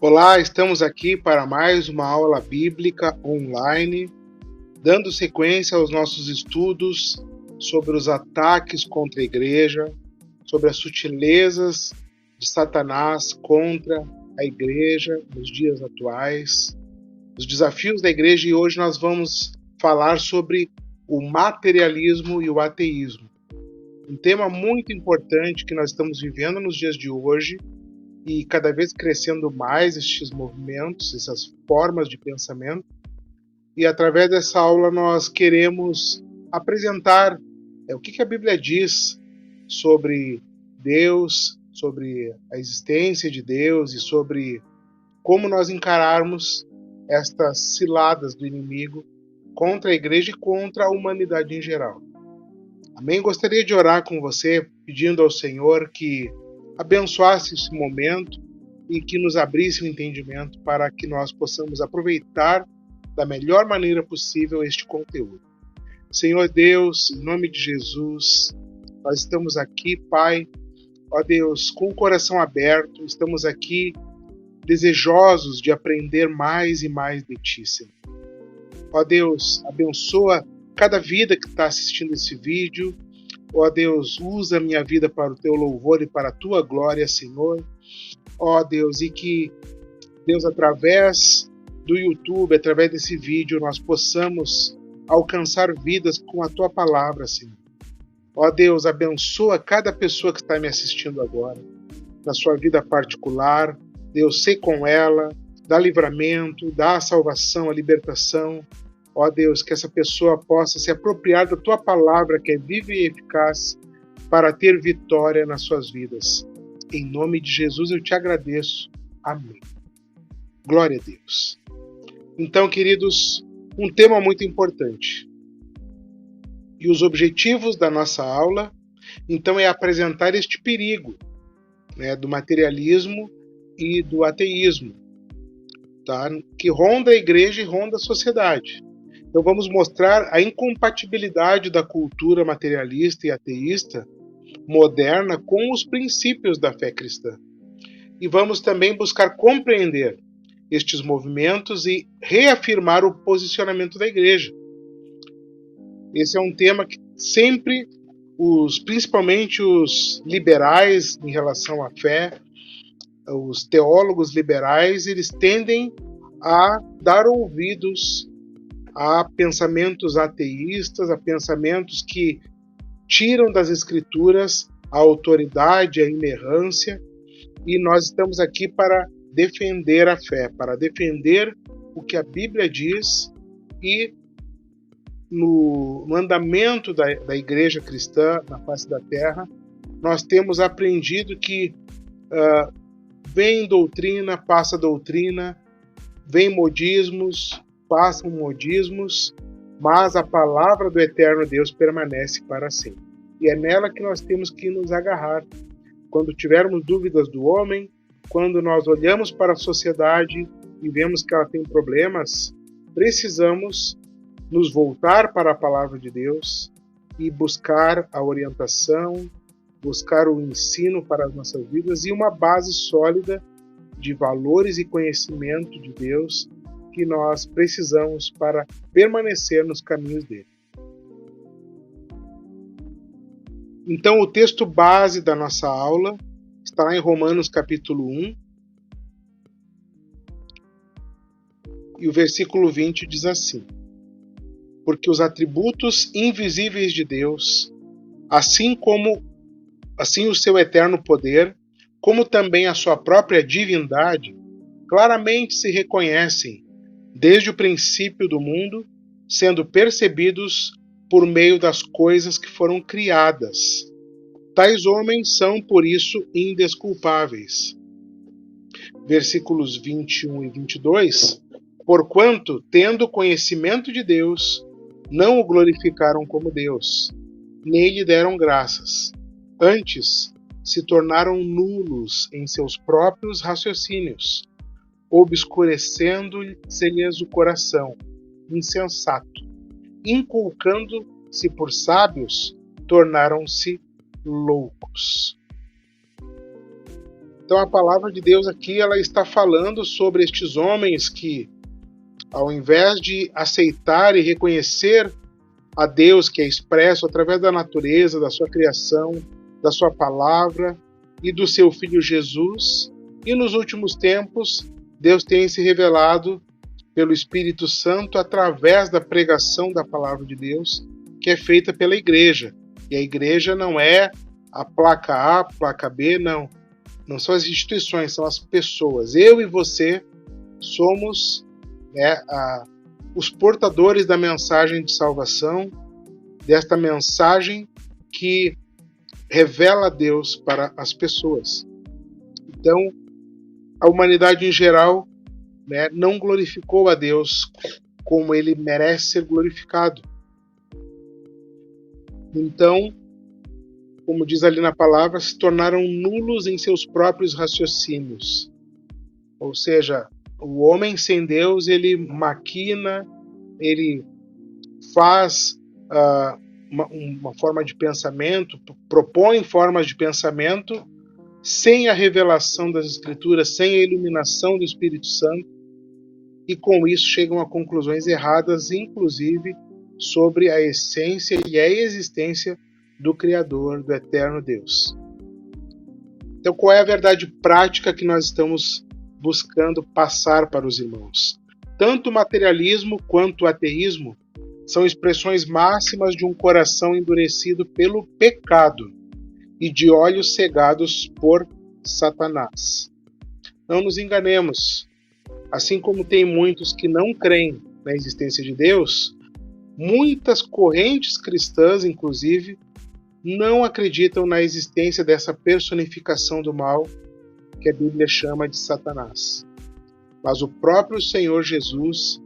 Olá, estamos aqui para mais uma aula bíblica online, dando sequência aos nossos estudos sobre os ataques contra a igreja, sobre as sutilezas de Satanás contra a igreja nos dias atuais, os desafios da igreja, e hoje nós vamos falar sobre o materialismo e o ateísmo. Um tema muito importante que nós estamos vivendo nos dias de hoje, e cada vez crescendo mais estes movimentos, essas formas de pensamento. E através dessa aula nós queremos apresentar o que a Bíblia diz sobre Deus, sobre a existência de Deus e sobre como nós encararmos estas ciladas do inimigo contra a igreja e contra a humanidade em geral. Amém? Gostaria de orar com você, pedindo ao Senhor que abençoasse esse momento e que nos abrisse o entendimento para que nós possamos aproveitar da melhor maneira possível este conteúdo. Senhor Deus, em nome de Jesus, nós estamos aqui, Pai, ó Deus, com o coração aberto, estamos aqui desejosos de aprender mais e mais de Ti, Senhor. Ó Deus, abençoa cada vida que está assistindo esse vídeo. Ó Deus, usa a minha vida para o Teu louvor e para a Tua glória, Senhor. Ó Deus, e que, Deus, através do YouTube, através desse vídeo, nós possamos alcançar vidas com a Tua palavra, Senhor. Ó Deus, abençoa cada pessoa que está me assistindo agora, na sua vida particular. Deus, sê com ela, dá livramento, dá a salvação, a libertação. Ó Deus, que essa pessoa possa se apropriar da Tua palavra, que é viva e eficaz, para ter vitória nas suas vidas. Em nome de Jesus eu te agradeço. Amém. Glória a Deus. Então, queridos, um tema muito importante. E os objetivos da nossa aula, então, é apresentar este perigo, do materialismo e do ateísmo, tá? Que ronda a igreja e ronda a sociedade. Então vamos mostrar a incompatibilidade da cultura materialista e ateísta moderna com os princípios da fé cristã. E vamos também buscar compreender estes movimentos e reafirmar o posicionamento da igreja. Esse é um tema que sempre, principalmente os liberais em relação à fé, os teólogos liberais, eles tendem a dar ouvidos a pensamentos ateístas, a pensamentos que tiram das escrituras a autoridade, a inerrância, e nós estamos aqui para defender a fé, para defender o que a Bíblia diz, e no andamento da igreja cristã na face da terra, nós temos aprendido que vem doutrina, passa doutrina, vem modismos, passam modismos, mas a palavra do eterno Deus permanece para sempre. E é nela que nós temos que nos agarrar. Quando tivermos dúvidas do homem, quando nós olhamos para a sociedade e vemos que ela tem problemas, precisamos nos voltar para a palavra de Deus e buscar a orientação, buscar o ensino para as nossas vidas e uma base sólida de valores e conhecimento de Deus que nós precisamos para permanecer nos caminhos dele. Então, o texto base da nossa aula está lá em Romanos capítulo 1, e o versículo 20 diz assim: porque os atributos invisíveis de Deus, assim o seu eterno poder, como também a sua própria divindade, claramente se reconhecem desde o princípio do mundo, sendo percebidos por meio das coisas que foram criadas. Tais homens são, por isso, indesculpáveis. Versículos 21 e 22. Porquanto, tendo conhecimento de Deus, não o glorificaram como Deus, nem lhe deram graças. Antes, se tornaram nulos em seus próprios raciocínios, obscurecendo-se-lhes o coração, insensato, inculcando-se por sábios, tornaram-se loucos. Então a palavra de Deus aqui ela está falando sobre estes homens que, ao invés de aceitar e reconhecer a Deus que é expresso através da natureza, da sua criação, da sua palavra e do seu Filho Jesus, e nos últimos tempos Deus tem se revelado pelo Espírito Santo através da pregação da palavra de Deus, que é feita pela igreja. E a igreja não é a placa A, placa B, não. Não são as instituições, são as pessoas. Eu e você somos os portadores da mensagem de salvação, desta mensagem que revela a Deus para as pessoas. Então, a humanidade em geral não glorificou a Deus como ele merece ser glorificado. Então, como diz ali na palavra, se tornaram nulos em seus próprios raciocínios. Ou seja, o homem sem Deus, ele maquina, ele faz uma forma de pensamento, propõe formas de pensamento, sem a revelação das Escrituras, sem a iluminação do Espírito Santo, e com isso chegam a conclusões erradas, inclusive sobre a essência e a existência do Criador, do eterno Deus. Então, qual é a verdade prática que nós estamos buscando passar para os irmãos? Tanto o materialismo quanto o ateísmo são expressões máximas de um coração endurecido pelo pecado e de olhos cegados por Satanás. Não nos enganemos. Assim como tem muitos que não creem na existência de Deus, muitas correntes cristãs, inclusive, não acreditam na existência dessa personificação do mal que a Bíblia chama de Satanás. Mas o próprio Senhor Jesus,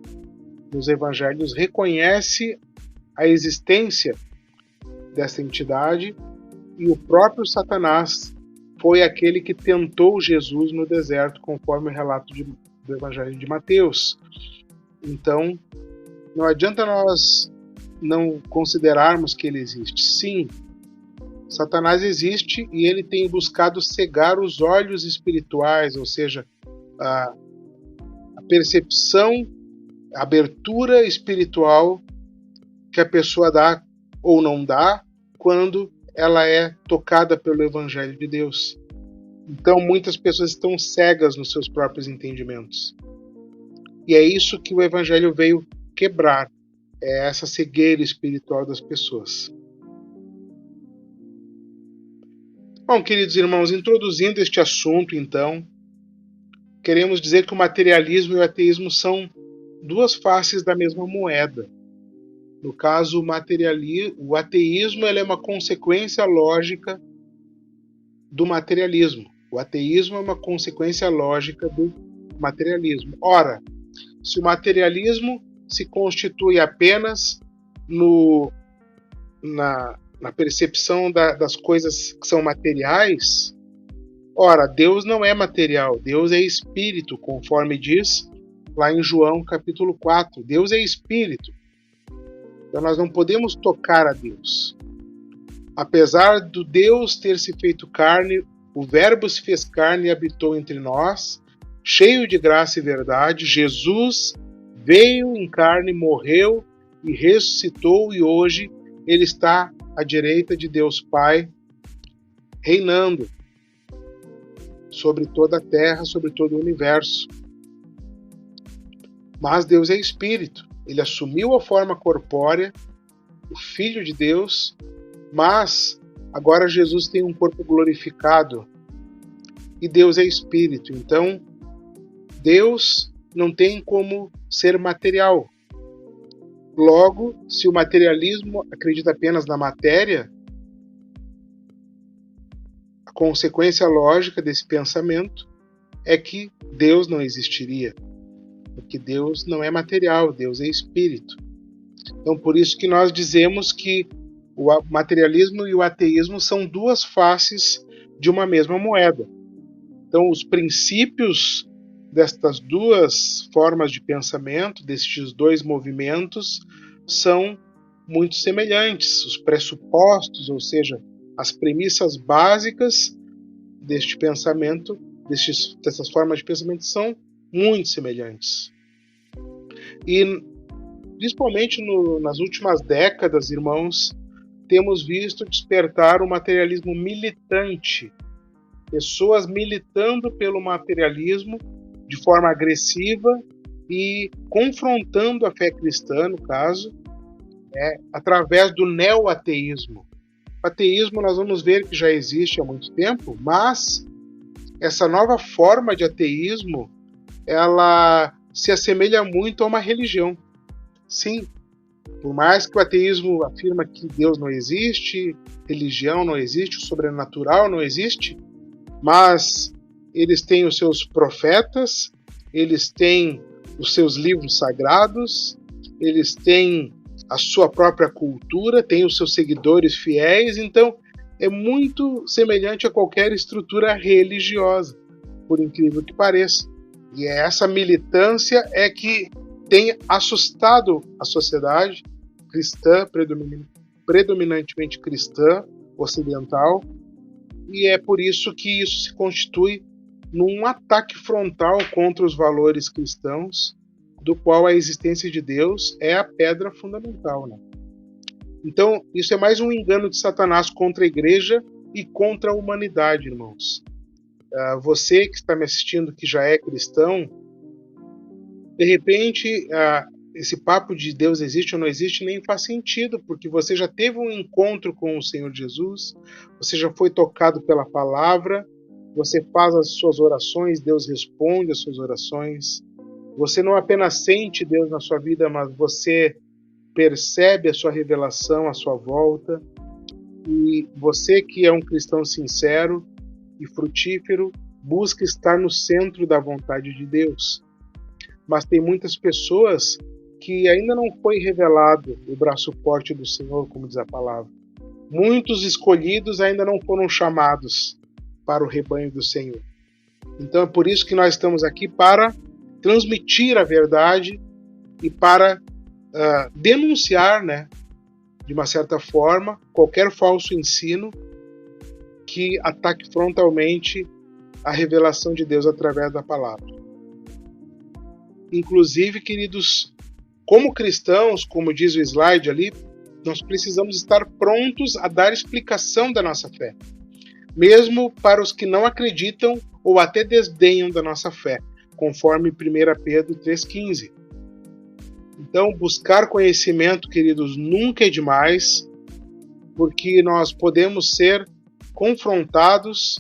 nos evangelhos, reconhece a existência dessa entidade, e o próprio Satanás foi aquele que tentou Jesus no deserto, conforme o relato do evangelho de Mateus. Então, não adianta nós não considerarmos que ele existe. Sim, Satanás existe e ele tem buscado cegar os olhos espirituais, ou seja, a percepção, a abertura espiritual que a pessoa dá ou não dá quando ela é tocada pelo Evangelho de Deus. Então muitas pessoas estão cegas nos seus próprios entendimentos. E é isso que o Evangelho veio quebrar, é essa cegueira espiritual das pessoas. Bom, queridos irmãos, introduzindo este assunto, então, queremos dizer que o materialismo e o ateísmo são duas faces da mesma moeda. No caso, o ateísmo é uma consequência lógica do materialismo. O ateísmo é uma consequência lógica do materialismo. Ora, se o materialismo se constitui apenas na percepção das coisas que são materiais, ora, Deus não é material, Deus é espírito, conforme diz lá em João capítulo 4. Deus é espírito. Então nós não podemos tocar a Deus. Apesar do Deus ter se feito carne, o Verbo se fez carne e habitou entre nós, cheio de graça e verdade. Jesus veio em carne, morreu e ressuscitou, e hoje ele está à direita de Deus Pai, reinando sobre toda a terra, sobre todo o universo. Mas Deus é espírito. Ele assumiu a forma corpórea, o Filho de Deus, mas agora Jesus tem um corpo glorificado e Deus é espírito. Então, Deus não tem como ser material. Logo, se o materialismo acredita apenas na matéria, a consequência lógica desse pensamento é que Deus não existiria. Porque Deus não é material, Deus é espírito. Então, por isso que nós dizemos que o materialismo e o ateísmo são duas faces de uma mesma moeda. Então, os princípios destas duas formas de pensamento, destes dois movimentos, são muito semelhantes. Os pressupostos, ou seja, as premissas básicas deste pensamento, dessas formas de pensamento são muito semelhantes. E, principalmente nas últimas décadas, irmãos, temos visto despertar o materialismo militante. Pessoas militando pelo materialismo de forma agressiva e confrontando a fé cristã, no caso, através do neo-ateísmo. O ateísmo nós vamos ver que já existe há muito tempo, mas essa nova forma de ateísmo, ela se assemelha muito a uma religião. Sim, por mais que o ateísmo afirma que Deus não existe, religião não existe, o sobrenatural não existe, mas eles têm os seus profetas, eles têm os seus livros sagrados, eles têm a sua própria cultura, têm os seus seguidores fiéis, então é muito semelhante a qualquer estrutura religiosa, por incrível que pareça. E essa militância é que tem assustado a sociedade cristã, predominantemente cristã, ocidental, e é por isso que isso se constitui num ataque frontal contra os valores cristãos, do qual a existência de Deus é a pedra fundamental, né? Então, isso é mais um engano de Satanás contra a igreja e contra a humanidade, irmãos. Você que está me assistindo, que já é cristão, de repente, esse papo de Deus existe ou não existe nem faz sentido, porque você já teve um encontro com o Senhor Jesus, você já foi tocado pela palavra, você faz as suas orações, Deus responde as suas orações. Você não apenas sente Deus na sua vida, mas você percebe a sua revelação à sua volta. E você que é um cristão sincero e frutífero, busca estar no centro da vontade de Deus. Mas tem muitas pessoas que ainda não foi revelado o braço forte do Senhor, como diz a palavra. Muitos escolhidos ainda não foram chamados para o rebanho do Senhor. Então é por isso que nós estamos aqui, para transmitir a verdade e para denunciar, né, de uma certa forma, qualquer falso ensino que ataque frontalmente a revelação de Deus através da palavra. Inclusive, queridos, como cristãos, como diz o slide ali, nós precisamos estar prontos a dar explicação da nossa fé, mesmo para os que não acreditam ou até desdenham da nossa fé, conforme 1 Pedro 3,15. Então, buscar conhecimento, queridos, nunca é demais, porque nós podemos ser confrontados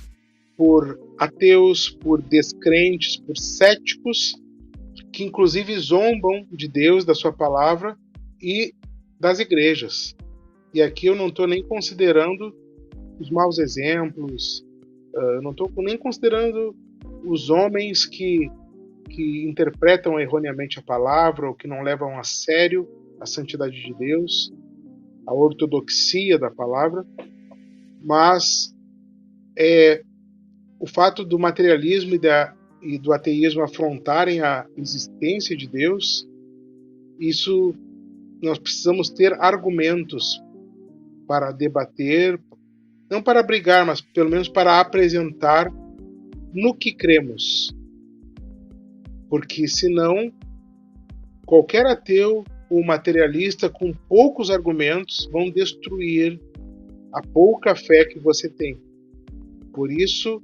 por ateus, por descrentes, por céticos, que inclusive zombam de Deus, da sua palavra e das igrejas. E aqui eu não estou nem considerando os maus exemplos, não estou nem considerando os homens que interpretam erroneamente a palavra ou que não levam a sério a santidade de Deus, a ortodoxia da palavra, mas o fato do materialismo e do ateísmo afrontarem a existência de Deus, isso nós precisamos ter argumentos para debater, não para brigar, mas pelo menos para apresentar no que cremos. Porque senão, qualquer ateu ou materialista com poucos argumentos vão destruir a pouca fé que você tem. Por isso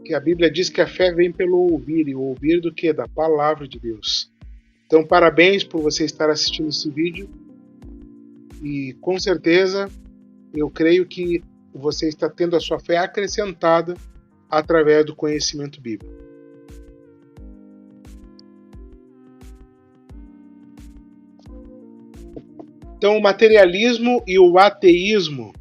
que a Bíblia diz que a fé vem pelo ouvir, e o ouvir do quê? Da palavra de Deus. Então, parabéns por você estar assistindo esse vídeo, e com certeza eu creio que você está tendo a sua fé acrescentada através do conhecimento bíblico. Então, o materialismo e o ateísmo.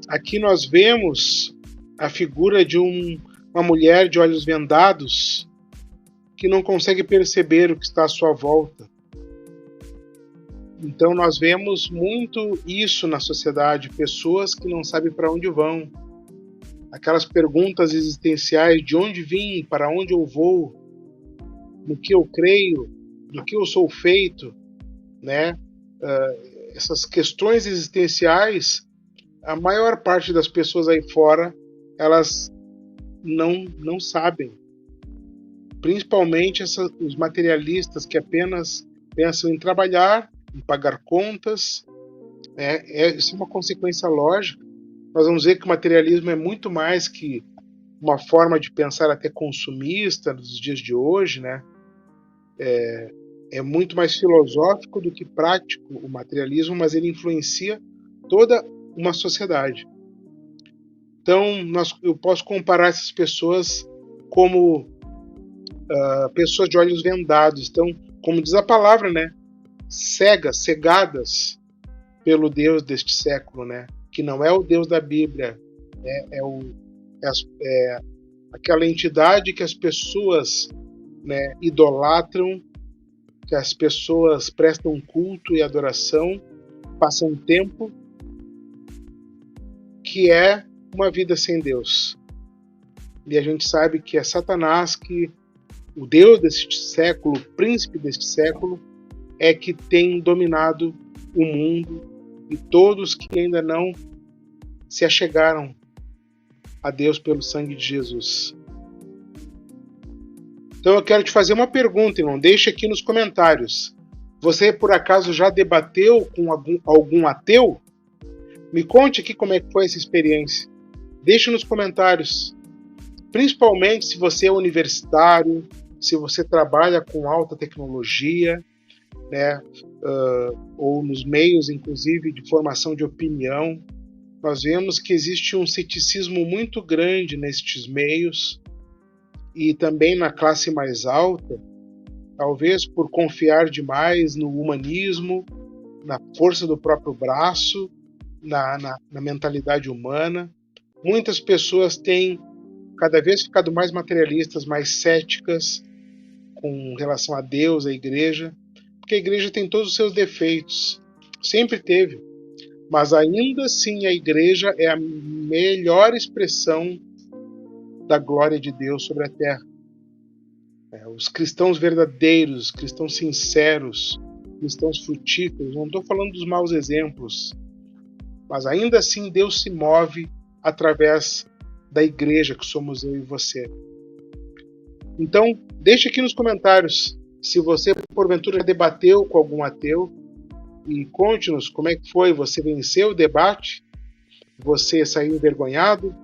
Aqui nós vemos a figura de uma mulher de olhos vendados que não consegue perceber o que está à sua volta. Então nós vemos muito isso na sociedade, pessoas que não sabem para onde vão, aquelas perguntas existenciais: de onde vim, para onde eu vou, no que eu creio, do que eu sou feito, né? Essas questões existenciais, a maior parte das pessoas aí fora elas não sabem. Principalmente os materialistas que apenas pensam em trabalhar, em pagar contas. Isso é uma consequência lógica. Nós vamos ver que o materialismo é muito mais que uma forma de pensar até consumista nos dias de hoje, né? É muito mais filosófico do que prático o materialismo, mas ele influencia toda uma sociedade. Então, eu posso comparar essas pessoas como pessoas de olhos vendados. Então, como diz a palavra, né? Cegadas pelo Deus deste século, né? Que não é o Deus da Bíblia, é aquela entidade que as pessoas, né, idolatram, que as pessoas prestam culto e adoração, passam tempo, que é uma vida sem Deus. E a gente sabe que é Satanás, que o Deus deste século, o príncipe deste século, é que tem dominado o mundo, e todos que ainda não se achegaram a Deus pelo sangue de Jesus. Então eu quero te fazer uma pergunta, irmão. Deixa aqui nos comentários. Você, por acaso, já debateu com algum ateu? Me conte aqui como é que foi essa experiência. Deixa nos comentários. Principalmente se você é universitário, se você trabalha com alta tecnologia, né, ou nos meios, inclusive, de formação de opinião. Nós vemos que existe um ceticismo muito grande nestes meios e também na classe mais alta, talvez por confiar demais no humanismo, na força do próprio braço, na mentalidade humana. Muitas pessoas têm cada vez ficado mais materialistas, mais céticas com relação a Deus, a igreja, porque a igreja tem todos os seus defeitos, sempre teve, mas ainda assim a igreja é a melhor expressão da glória de Deus sobre a terra. Os cristãos verdadeiros, cristãos sinceros, cristãos frutíferos, não estou falando dos maus exemplos, mas ainda assim Deus se move através da igreja que somos eu e você. Então, deixe aqui nos comentários se você, porventura, debateu com algum ateu e conte-nos como é que foi. Você venceu o debate? Você saiu envergonhado?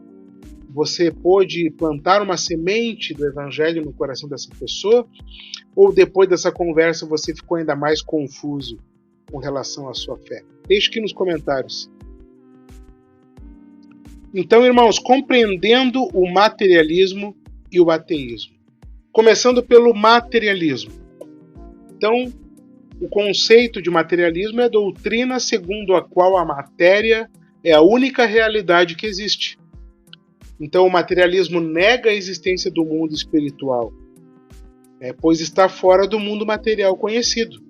Você pôde plantar uma semente do evangelho no coração dessa pessoa? Ou depois dessa conversa você ficou ainda mais confuso com relação à sua fé? Deixe aqui nos comentários. Então, irmãos, compreendendo o materialismo e o ateísmo. Começando pelo materialismo. Então, o conceito de materialismo é a doutrina segundo a qual a matéria é a única realidade que existe. Então, o materialismo nega a existência do mundo espiritual, pois está fora do mundo material conhecido.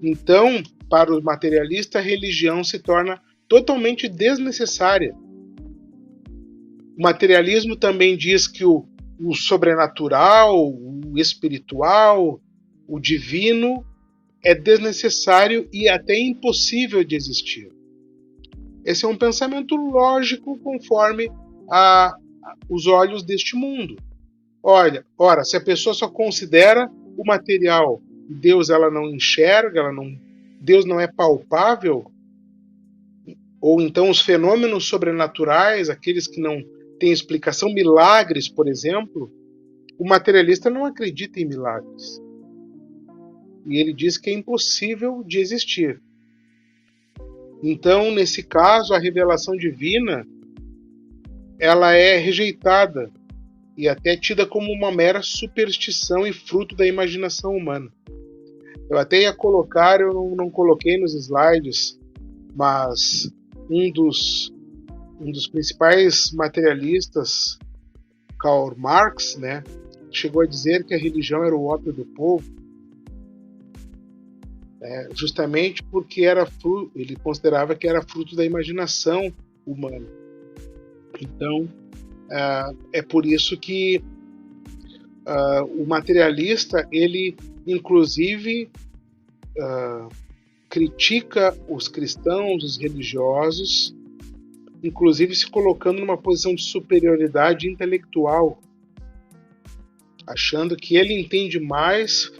Então, para o materialista, a religião se torna totalmente desnecessária. O materialismo também diz que o sobrenatural, o espiritual, o divino é desnecessário e até impossível de existir. Esse é um pensamento lógico conforme os olhos deste mundo. Ora, se a pessoa só considera o material, Deus ela não enxerga, Deus não é palpável, ou então os fenômenos sobrenaturais, aqueles que não têm explicação, milagres, por exemplo, o materialista não acredita em milagres. E ele diz que é impossível de existir. Então, nesse caso, a revelação divina ela é rejeitada e até tida como uma mera superstição e fruto da imaginação humana. Eu até ia colocar, eu não coloquei nos slides, mas um dos principais materialistas, Karl Marx, né, chegou a dizer que a religião era o ópio do povo, justamente porque ele considerava que era fruto da imaginação humana. Então, é por isso que o materialista, ele inclusive critica os cristãos, os religiosos, inclusive se colocando numa posição de superioridade intelectual, achando que ele entende mais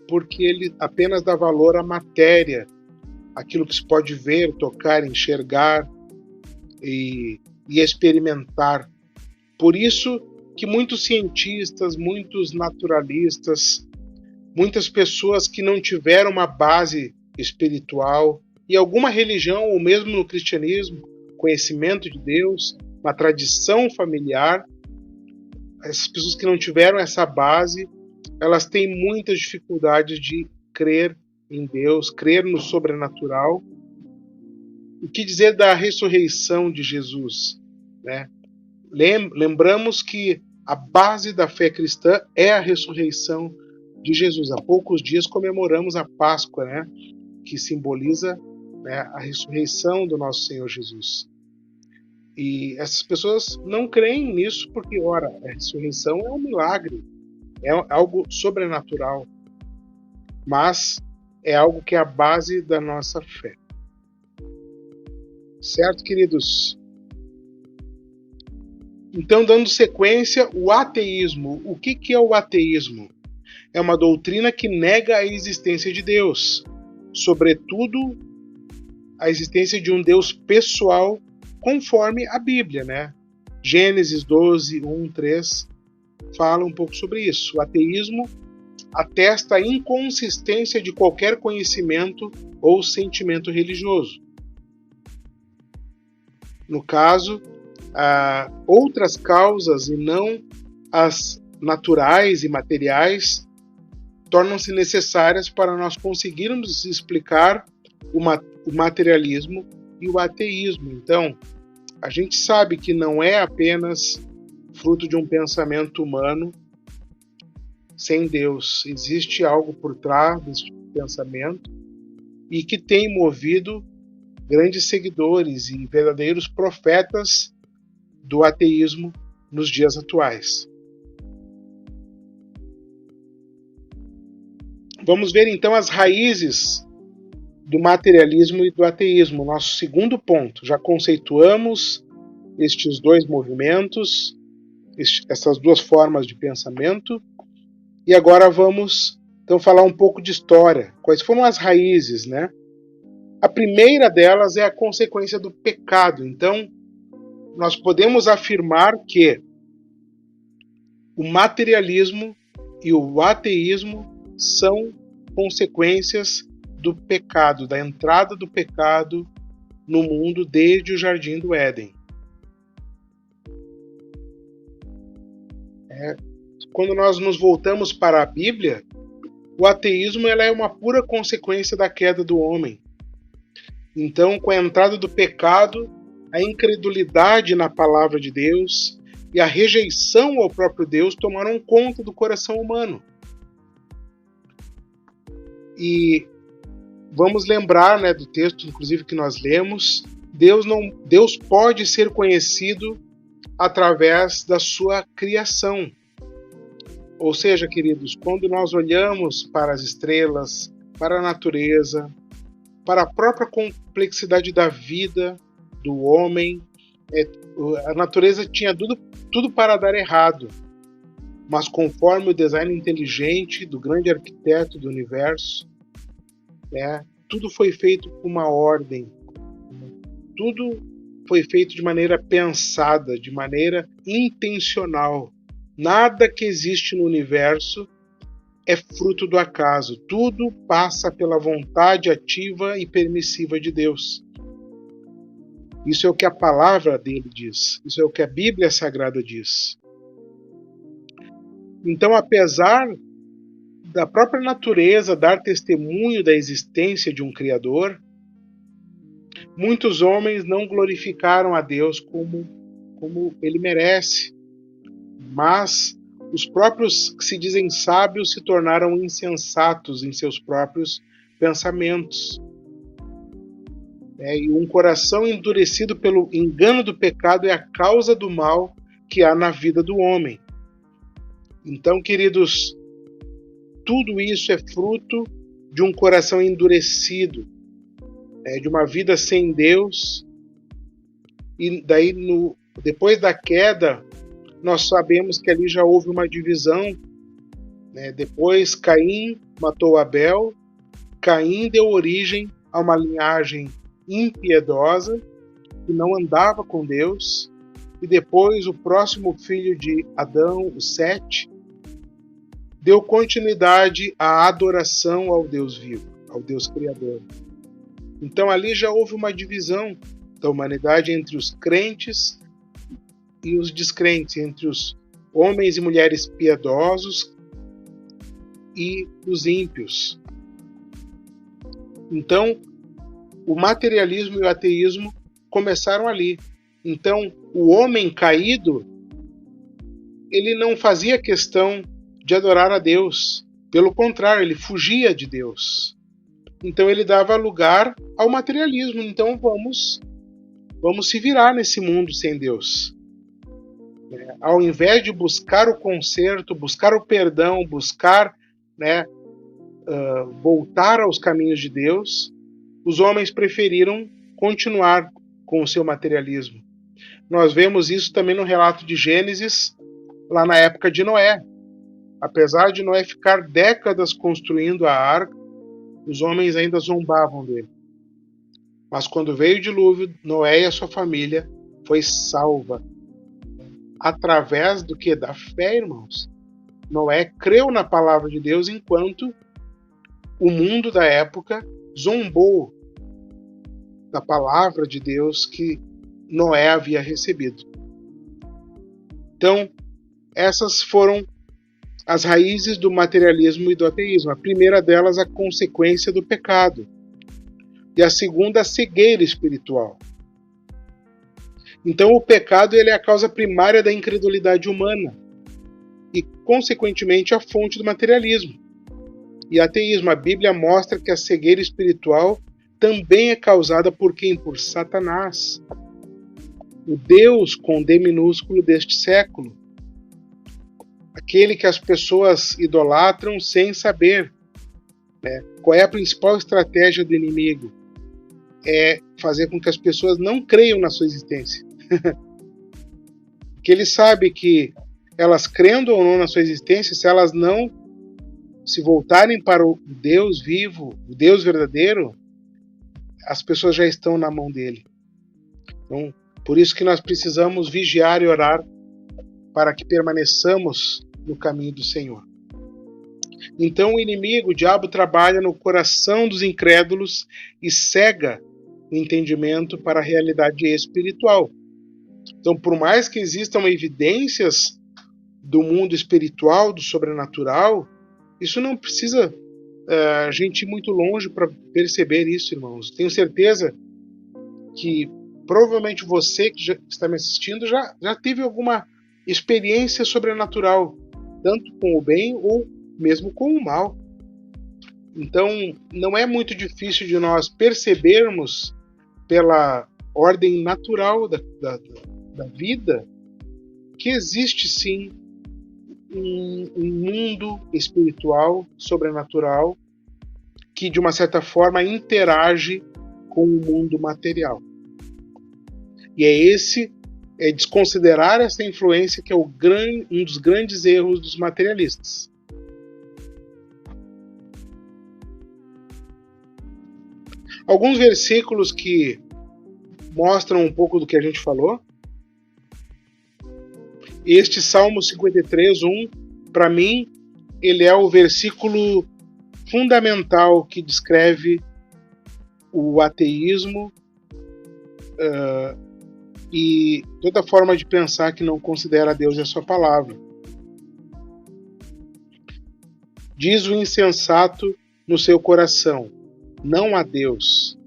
porque ele apenas dá valor à matéria, aquilo que se pode ver, tocar, enxergar e experimentar. Por isso que muitos cientistas, muitos naturalistas, muitas pessoas que não tiveram uma base espiritual e alguma religião, ou mesmo no cristianismo, conhecimento de Deus, uma tradição familiar, essas pessoas que não tiveram essa base, elas têm muitas dificuldades de crer em Deus, crer no sobrenatural. O que dizer da ressurreição de Jesus, né? Lembramos que a base da fé cristã é a ressurreição de Jesus. Há poucos dias comemoramos a Páscoa, né? Que simboliza, né, a ressurreição do nosso Senhor Jesus. E essas pessoas não creem nisso porque, ora, a ressurreição é um milagre, é algo sobrenatural, mas é algo que é a base da nossa fé. Certo, queridos? Então, dando sequência, o ateísmo. O que é o ateísmo? É uma doutrina que nega a existência de Deus, sobretudo a existência de um Deus pessoal, conforme a Bíblia, né? Gênesis 12, 1, 3 fala um pouco sobre isso. O ateísmo atesta a inconsistência de qualquer conhecimento ou sentimento religioso. No caso, outras causas e não as naturais e materiais tornam-se necessárias para nós conseguirmos explicar o materialismo e o ateísmo. Então, a gente sabe que não é apenas fruto de um pensamento humano sem Deus. Existe algo por trás desse pensamento e que tem movido grandes seguidores e verdadeiros profetas do ateísmo nos dias atuais. Vamos ver então as raízes do materialismo e do ateísmo, nosso segundo ponto. Já conceituamos estes dois movimentos, essas duas formas de pensamento, e agora vamos então falar um pouco de história. Quais foram as raízes, né? A primeira delas é a consequência do pecado. Então, nós podemos afirmar que o materialismo e o ateísmo são consequências do pecado, da entrada do pecado no mundo desde o Jardim do Éden. Quando nós nos voltamos para a Bíblia, o ateísmo é uma pura consequência da queda do homem. Então, com a entrada do pecado, a incredulidade na palavra de Deus e a rejeição ao próprio Deus tomaram conta do coração humano. E vamos lembrar, né, do texto, inclusive, que nós lemos, Deus pode ser conhecido através da sua criação. Ou seja, queridos, quando nós olhamos para as estrelas, para a natureza, para a própria complexidade da vida do homem, a natureza tinha tudo para dar errado. Mas conforme o design inteligente do grande arquiteto do universo, tudo foi feito com uma ordem. Tudo foi feito de maneira pensada, de maneira intencional. Nada que existe no universo é fruto do acaso. Tudo passa pela vontade ativa e permissiva de Deus. Isso é o que a palavra dele diz. Isso é o que a Bíblia Sagrada diz. Então, apesar da própria natureza dar testemunho da existência de um Criador, muitos homens não glorificaram a Deus como ele merece. Mas os próprios que se dizem sábios se tornaram insensatos em seus próprios pensamentos. E um coração endurecido pelo engano do pecado é a causa do mal que há na vida do homem. Então, queridos, tudo isso é fruto de um coração endurecido, de uma vida sem Deus, E daí, depois da queda, nós sabemos que ali já houve uma divisão, né? Depois Caim matou Abel, Caim deu origem a uma linhagem impiedosa, que não andava com Deus, e depois o próximo filho de Adão, o Sete, deu continuidade à adoração ao Deus vivo, ao Deus Criador. Então ali já houve uma divisão da humanidade entre os crentes e os descrentes, entre os homens e mulheres piedosos e os ímpios. Então, o materialismo e o ateísmo começaram ali. Então, o homem caído, ele não fazia questão de adorar a Deus. Pelo contrário, ele fugia de Deus. Então, ele dava lugar ao materialismo. Então, vamos se virar nesse mundo sem Deus. Ao invés de buscar o conserto, buscar o perdão, buscar, voltar aos caminhos de Deus, os homens preferiram continuar com o seu materialismo. Nós vemos isso também no relato de Gênesis, lá na época de Noé. Apesar de Noé ficar décadas construindo a arca, os homens ainda zombavam dele. Mas quando veio o dilúvio, Noé e a sua família foi salva. Através do que? Da fé, irmãos. Noé creu na palavra de Deus enquanto o mundo da época zombou da palavra de Deus que Noé havia recebido. Então, essas foram as raízes do materialismo e do ateísmo. A primeira delas, a consequência do pecado. E a segunda, a cegueira espiritual. Então, o pecado ele é a causa primária da incredulidade humana e, consequentemente, a fonte do materialismo. E ateísmo, a Bíblia mostra que a cegueira espiritual também é causada por quem? Por Satanás. O Deus com D minúsculo deste século. Aquele que as pessoas idolatram sem saber. Qual é a principal estratégia do inimigo? É fazer com que as pessoas não creiam na sua existência. Que ele sabe que elas crendo ou não na sua existência, se elas não se voltarem para o Deus vivo, o Deus verdadeiro, as pessoas já estão na mão dele. Então, por isso que nós precisamos vigiar e orar para que permaneçamos no caminho do Senhor. Então o inimigo, o diabo, trabalha no coração dos incrédulos e cega o entendimento para a realidade espiritual. Então, por mais que existam evidências do mundo espiritual, do sobrenatural, isso não precisa a gente ir muito longe para perceber isso, irmãos. Tenho certeza que provavelmente você que já está me assistindo já teve alguma experiência sobrenatural, tanto com o bem ou mesmo com o mal. Então, não é muito difícil de nós percebermos pela ordem natural da vida que existe sim um mundo espiritual, sobrenatural, que de uma certa forma interage com o mundo material. E é desconsiderar essa influência que é um dos grandes erros dos materialistas. Alguns versículos que mostram um pouco do que a gente falou. Este Salmo 53:1, para mim, ele é o versículo fundamental que descreve o ateísmo e toda forma de pensar que não considera Deus e a sua palavra. Diz o insensato no seu coração: não há Deus.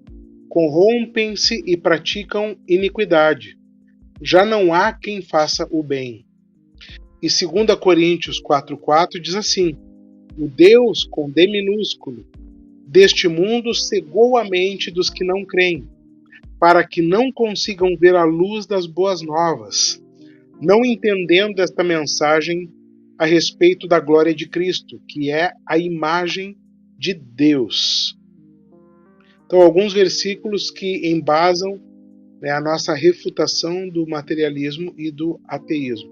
Corrompem-se e praticam iniquidade. Já não há quem faça o bem. E 2 Coríntios 4:4 diz assim: o Deus, com D minúsculo, deste mundo cegou a mente dos que não creem, para que não consigam ver a luz das boas novas, não entendendo esta mensagem a respeito da glória de Cristo, que é a imagem de Deus. Então, alguns versículos que embasam né, a nossa refutação do materialismo e do ateísmo.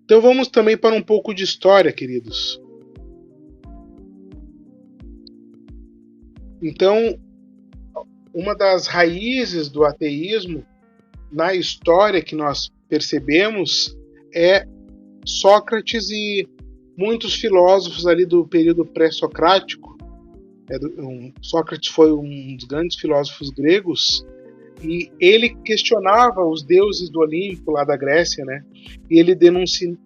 Então vamos também para um pouco de história, queridos. Então, uma das raízes do ateísmo na história que nós percebemos é Sócrates e muitos filósofos ali do período pré-socrático. Sócrates foi um dos grandes filósofos gregos e ele questionava os deuses do Olimpo, lá da Grécia, né? E ele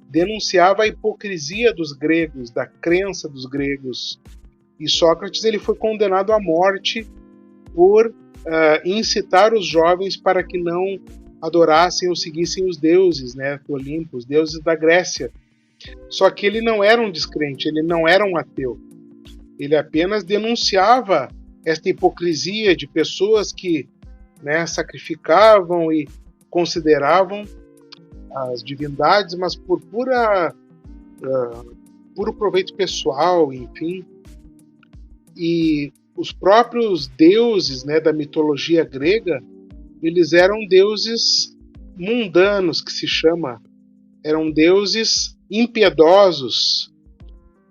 denunciava a hipocrisia dos gregos, da crença dos gregos. E Sócrates ele foi condenado à morte por incitar os jovens para que não adorassem ou seguissem os deuses, né, do Olimpo, os deuses da Grécia. Só que ele não era um descrente, ele não era um ateu. Ele apenas denunciava esta hipocrisia de pessoas que, né, sacrificavam e consideravam as divindades, mas por puro proveito pessoal, enfim. E os próprios deuses, né, da mitologia grega, eles eram deuses mundanos, que se chama. Eram deuses impiedosos.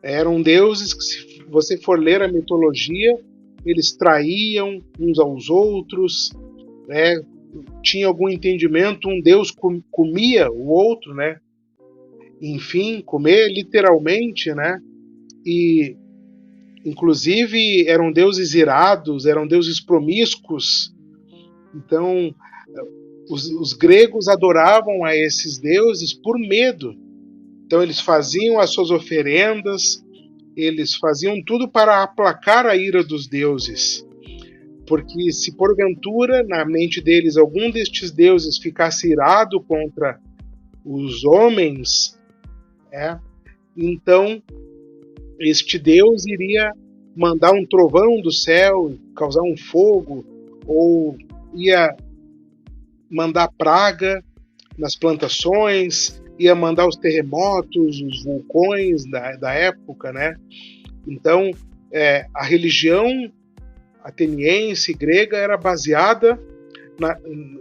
Eram deuses que, se você for ler a mitologia, eles traíam uns aos outros, né? Tinha algum entendimento, um deus comia o outro, né? Enfim, comer literalmente, né? E inclusive eram deuses irados, eram deuses promíscuos. Então, os gregos adoravam a esses deuses por medo. Então, eles faziam as suas oferendas, eles faziam tudo para aplacar a ira dos deuses. Porque se porventura, na mente deles, algum destes deuses ficasse irado contra os homens, então este Deus iria mandar um trovão do céu, causar um fogo, ou ia mandar praga nas plantações, ia mandar os terremotos, os vulcões da época, né? Então, a religião ateniense, grega, era baseada,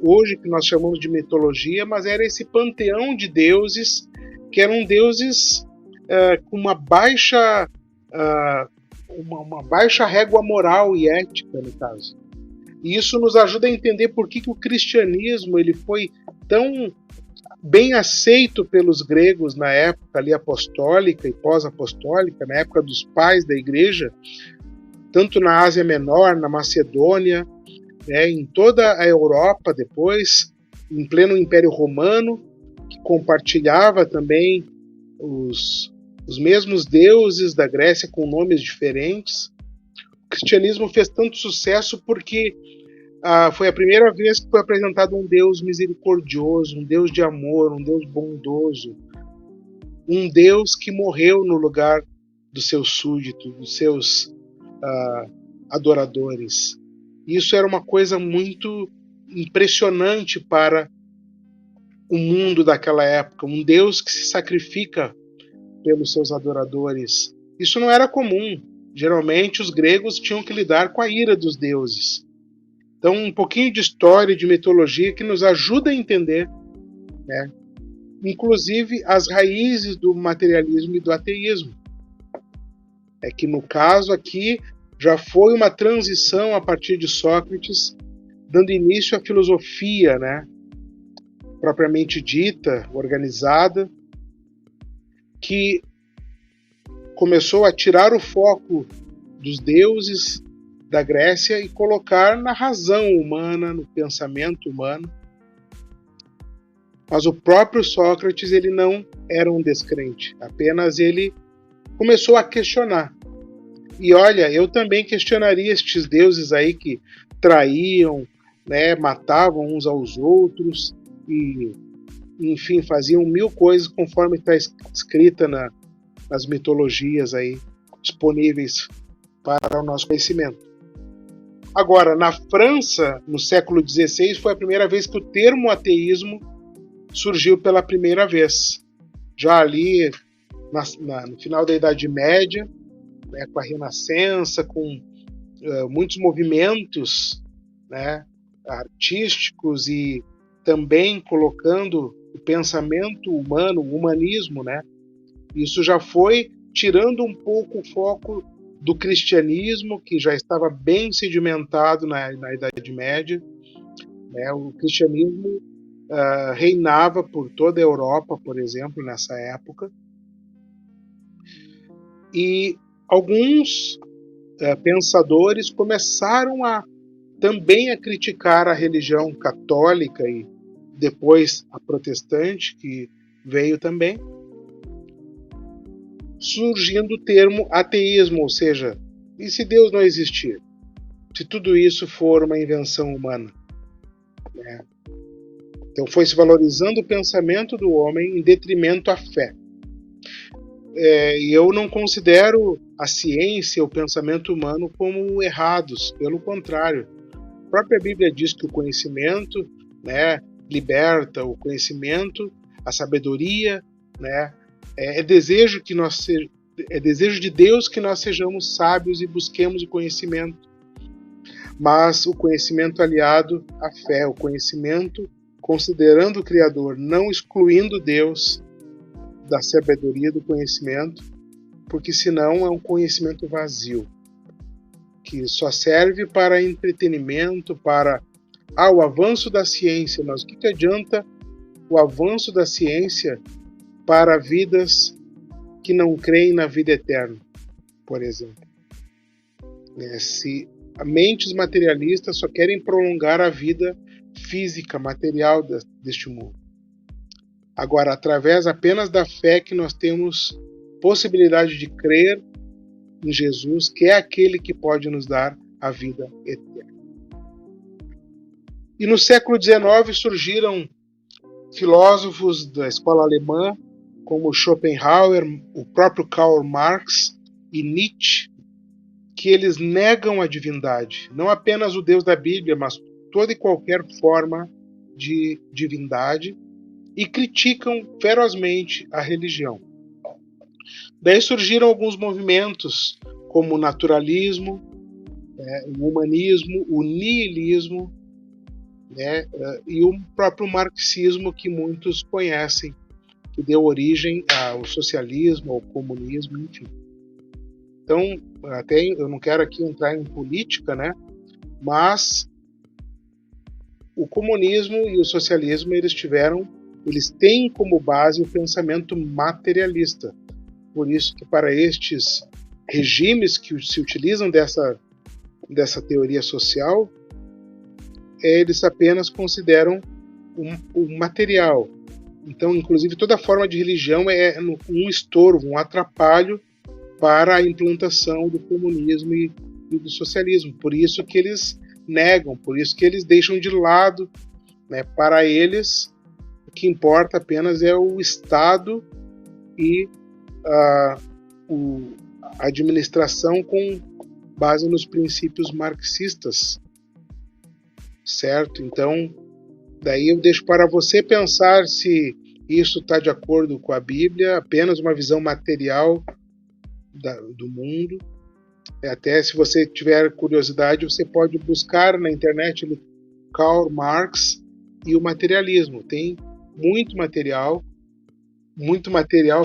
hoje que nós chamamos de mitologia, mas era esse panteão de deuses, que eram deuses com uma baixa régua moral e ética, no caso. E isso nos ajuda a entender por que o cristianismo ele foi tão bem aceito pelos gregos na época ali apostólica e pós-apostólica, na época dos pais da igreja, tanto na Ásia Menor, na Macedônia, em toda a Europa depois, em pleno Império Romano, que compartilhava também os mesmos deuses da Grécia com nomes diferentes. O cristianismo fez tanto sucesso porque foi a primeira vez que foi apresentado um Deus misericordioso, um Deus de amor, um Deus bondoso, um Deus que morreu no lugar dos seus súditos, dos seus adoradores. Isso era uma coisa muito impressionante para o mundo daquela época, um Deus que se sacrifica pelos seus adoradores. Isso não era comum. Geralmente os gregos tinham que lidar com a ira dos deuses. Então, um pouquinho de história, de mitologia que nos ajuda a entender, né, inclusive as raízes do materialismo e do ateísmo. É que no caso aqui já foi uma transição a partir de Sócrates, dando início à filosofia, né, propriamente dita, organizada, que começou a tirar o foco dos deuses da Grécia e colocar na razão humana, no pensamento humano. Mas o próprio Sócrates ele não era um descrente, apenas ele começou a questionar. E olha, eu também questionaria estes deuses aí que traíam, né, matavam uns aos outros e, enfim, faziam mil coisas conforme está escrita nas mitologias aí disponíveis para o nosso conhecimento. Agora, na França, no século XVI, foi a primeira vez que o termo ateísmo surgiu pela primeira vez. Já ali no final da Idade Média, né, com a Renascença, com muitos movimentos, né, artísticos e também colocando o pensamento humano, o humanismo, né? Isso já foi tirando um pouco o foco do cristianismo, que já estava bem sedimentado na Idade Média, né? O cristianismo reinava por toda a Europa, por exemplo, nessa época. E alguns pensadores começaram também a criticar a religião católica e depois a protestante, que veio também, surgindo o termo ateísmo, ou seja, e se Deus não existir? Se tudo isso for uma invenção humana? Né? Então foi se valorizando o pensamento do homem em detrimento à fé. E eu não considero a ciência, o pensamento humano como errados, pelo contrário. A própria Bíblia diz que o conhecimento, né, liberta, o conhecimento, a sabedoria, né, é desejo de Deus que nós sejamos sábios e busquemos o conhecimento. Mas o conhecimento aliado à fé, o conhecimento considerando o Criador, não excluindo Deus da sabedoria do conhecimento, porque senão é um conhecimento vazio, que só serve para entretenimento, para o avanço da ciência. Mas o que adianta o avanço da ciência para vidas que não creem na vida eterna, por exemplo? Se mentes materialistas só querem prolongar a vida física, material deste mundo. Agora, através apenas da fé que nós temos possibilidade de crer em Jesus, que é aquele que pode nos dar a vida eterna. E no século XIX surgiram filósofos da escola alemã, como Schopenhauer, o próprio Karl Marx e Nietzsche, que eles negam a divindade, não apenas o Deus da Bíblia, mas toda e qualquer forma de divindade, e criticam ferozmente a religião. Daí surgiram alguns movimentos, como o naturalismo, o humanismo, o niilismo, e o próprio marxismo, que muitos conhecem, que deu origem ao socialismo, ao comunismo, enfim. Então, até eu não quero aqui entrar em política, né? Mas o comunismo e o socialismo, eles têm como base o pensamento materialista. Por isso que para estes regimes que se utilizam dessa teoria social, eles apenas consideram o material. Então, inclusive, toda forma de religião é um estorvo, um atrapalho para a implantação do comunismo e do socialismo. Por isso que eles negam, por isso que eles deixam de lado, né? Para eles, o que importa apenas é o Estado e a administração com base nos princípios marxistas, certo? Então, daí eu deixo para você pensar se isso está de acordo com a Bíblia, apenas uma visão material do mundo. Até se você tiver curiosidade, você pode buscar na internet Karl Marx e o materialismo. Tem muito material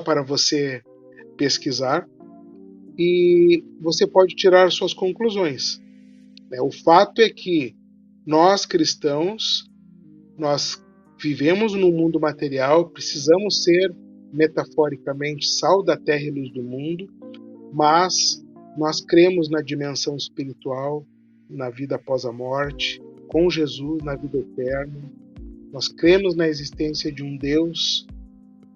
para você pesquisar e você pode tirar suas conclusões. O fato é que nós cristãos, nós vivemos num mundo material, precisamos ser metaforicamente sal da terra e luz do mundo, mas nós cremos na dimensão espiritual, na vida após a morte, com Jesus na vida eterna. Nós cremos na existência de um Deus,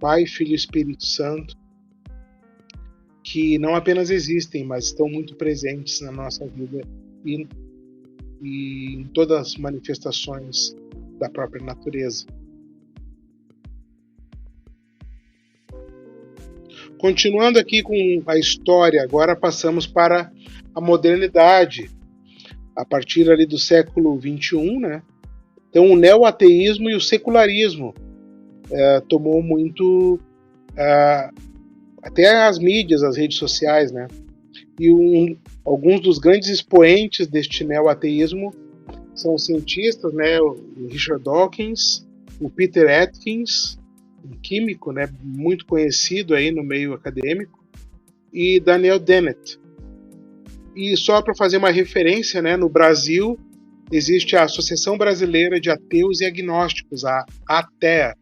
Pai, Filho e Espírito Santo, que não apenas existem, mas estão muito presentes na nossa vida e em todas as manifestações da própria natureza. Continuando aqui com a história, agora passamos para a modernidade, a partir ali do século XXI, né? Então o neo-ateísmo e o secularismo tomou muito até as mídias, as redes sociais, né? E alguns dos grandes expoentes deste neo-ateísmo são cientistas, né? O Richard Dawkins, o Peter Atkins, um químico, né? Muito conhecido aí no meio acadêmico, e Daniel Dennett. E só para fazer uma referência, né? No Brasil existe a Associação Brasileira de Ateus e Agnósticos, a ATEA.